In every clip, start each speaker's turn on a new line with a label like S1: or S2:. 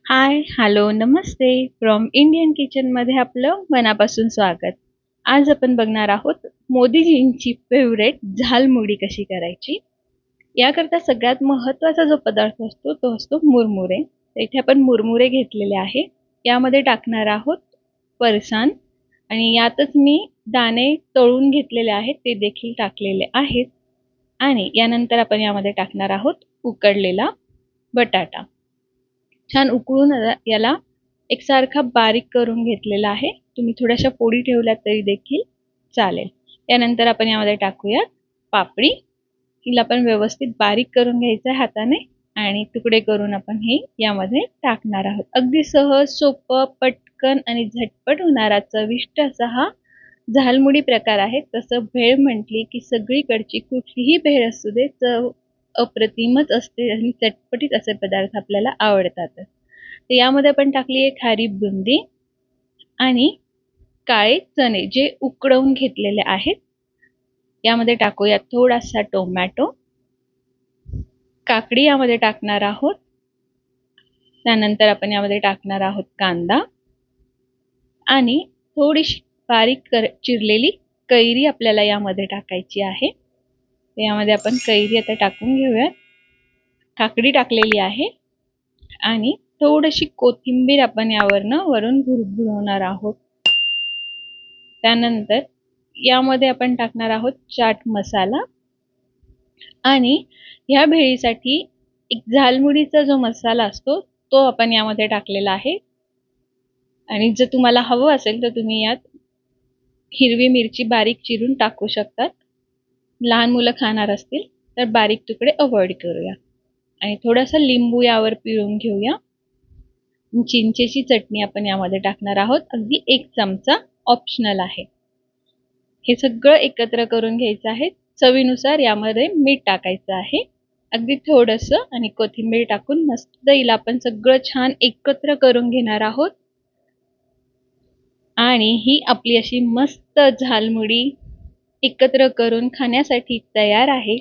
S1: High, hello, Namaste. From Indian किचनमध्ये आपलं मनापासून स्वागत. आज आपण बघणार आहोत मोदीजींची फेवरेट झालमुडी कशी करायची. याकरता सगळ्यात महत्त्वाचा जो पदार्थ असतो तो असतो मुरमुरे. तर इथे आपण मुरमुरे घेतलेले आहे. यामध्ये टाकणार आहोत फरसाण आणि यातच मी दाणे तळून घेतलेले आहेत ते देखील टाकलेले आहेत. आणि यानंतर आपण यामध्ये टाकणार आहोत उकडलेला बटाटा. छान उकळून याला एकसारखा बारीक करून घेतलेला आहे. तुम्ही थोड्याशा फोडी ठेवल्या तरी देखील चालेल. यानंतर आपण यामध्ये टाकूयात पापडी. हिला पण व्यवस्थित बारीक करून घ्यायचं आहे हाताने आणि तुकडे करून आपण हे यामध्ये टाकणार आहोत. अगदी सहज, सोपं, पटकन आणि झटपट होणारा चविष्ट असा हा झालमुडी प्रकार आहे. तसं भेळ म्हटली की सगळीकडची कुठलीही भेळ असू दे, चव अप्रतिमच असते आणि चटपटीत असे पदार्थ आपल्याला आवडतात. तर यामध्ये आपण टाकली आहे खारी बुंदी आणि काळे चणे जे उकडवून घेतलेले आहेत. यामध्ये टाकूया थोडासा टोमॅटो, काकडी यामध्ये टाकणार आहोत. त्यानंतर आपण यामध्ये टाकणार आहोत कांदा आणि थोडीशी बारीक चिरलेली कैरी आपल्याला यामध्ये टाकायची आहे. यामध्ये आपण कैरी आता टाकून घेऊया. काकडी टाकलेली आहे आणि थोडीशी कोथिंबीर आपण यावरनं वरून भुरभुरवणार आहोत. त्यानंतर यामध्ये आपण टाकणार आहोत चाट मसाला आणि ह्या भेळीसाठी एक झालमुडीचा जो मसाला असतो तो आपण यामध्ये टाकलेला आहे. आणि जर तुम्हाला हवं असेल तर तुम्ही यात हिरवी मिरची बारीक चिरून टाकू शकतात. लहान मुलं खाणार असतील तर बारीक तुकडे अवॉइड करूया आणि थोडासा लिंबू यावर पिळून घेऊया. चिंचेची चटणी आपण यामध्ये टाकणार आहोत. अगदी 1 चमचा ऑप्शनल आहे. हे सगळं एकत्र करून घ्यायचं आहे. चवीनुसार यामध्ये मीठ टाकायचं आहे, अगदी थोडंसं, आणि कोथिंबीर टाकून मस्त हिला आपण सगळं छान एकत्र करून घेणार आहोत. आणि ही आपली अशी मस्त झालमुडी एकत्र करून खाण्यासाठी तयार आहे.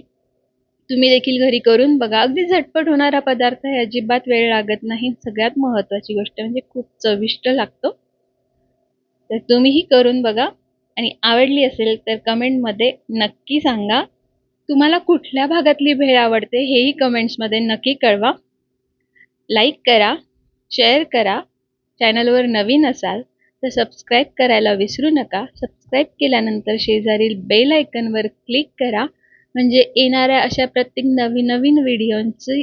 S1: तुम्ही देखील घरी करून बघा. अगदी झटपट होणारा पदार्थ आहे, अजिबात वेळ लागत नाही. सगळ्यात महत्त्वाची गोष्ट म्हणजे खूप चविष्ट लागतो. तर तुम्हीही करून बघा आणि आवडली असेल तर कमेंटमध्ये नक्की सांगा. तुम्हाला कुठल्या भागातली भेळ आवडते हेही कमेंट्समध्ये नक्की कळवा. लाईक करा, शेअर करा. चॅनलवर नवीन असाल तर सबस्क्राईब करायला विसरू नका. सबस्क्राईब केल्यानंतर शेजारील बेल आयकॉनवर क्लिक करा, म्हणजे येणाऱ्या अशा प्रत्येक नवीन व्हिडिओंची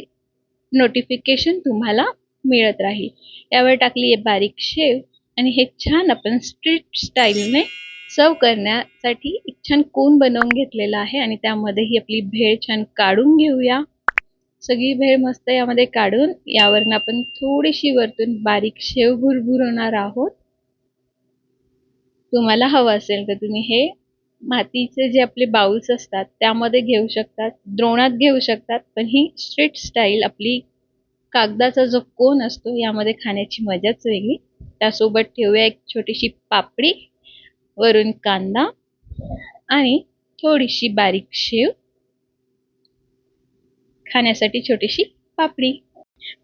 S1: नोटिफिकेशन तुम्हाला मिळत राहील. यावर टाकली आहे बारीक शेव आणि हे छान आपण स्ट्रीट स्टाईलने सर्व करण्यासाठी एक छान कोन बनवून घेतलेला आहे. आणि त्यामध्ये ही आपली भेळ छान काढून घेऊया. सगळी भेळ मस्त यामध्ये काढून यावरनं आपण थोडीशी वरतून बारीक शेव भुरभुरवणार आहोत. तुम्हाला हवं असेल तर तुम्ही हे मातीचे जे आपले बाउल्स असतात त्यामध्ये घेऊ शकतात, द्रोणात घेऊ शकतात. पण ही स्ट्रीट स्टाईल आपली कागदाचा जो कोन असतो यामध्ये खाण्याची मजाच वेगळी. त्यासोबत ठेवूया एक छोटीशी पापडी, वरून कांदा आणि थोडीशी बारीक शेव, खाण्यासाठी छोटीशी पापडी.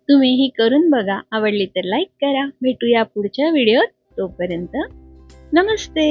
S1: तुम्हीही करून बघा. आवडली तर लाईक करा. भेटूया पुढच्या व्हिडिओत. तोपर्यंत नमस्ते.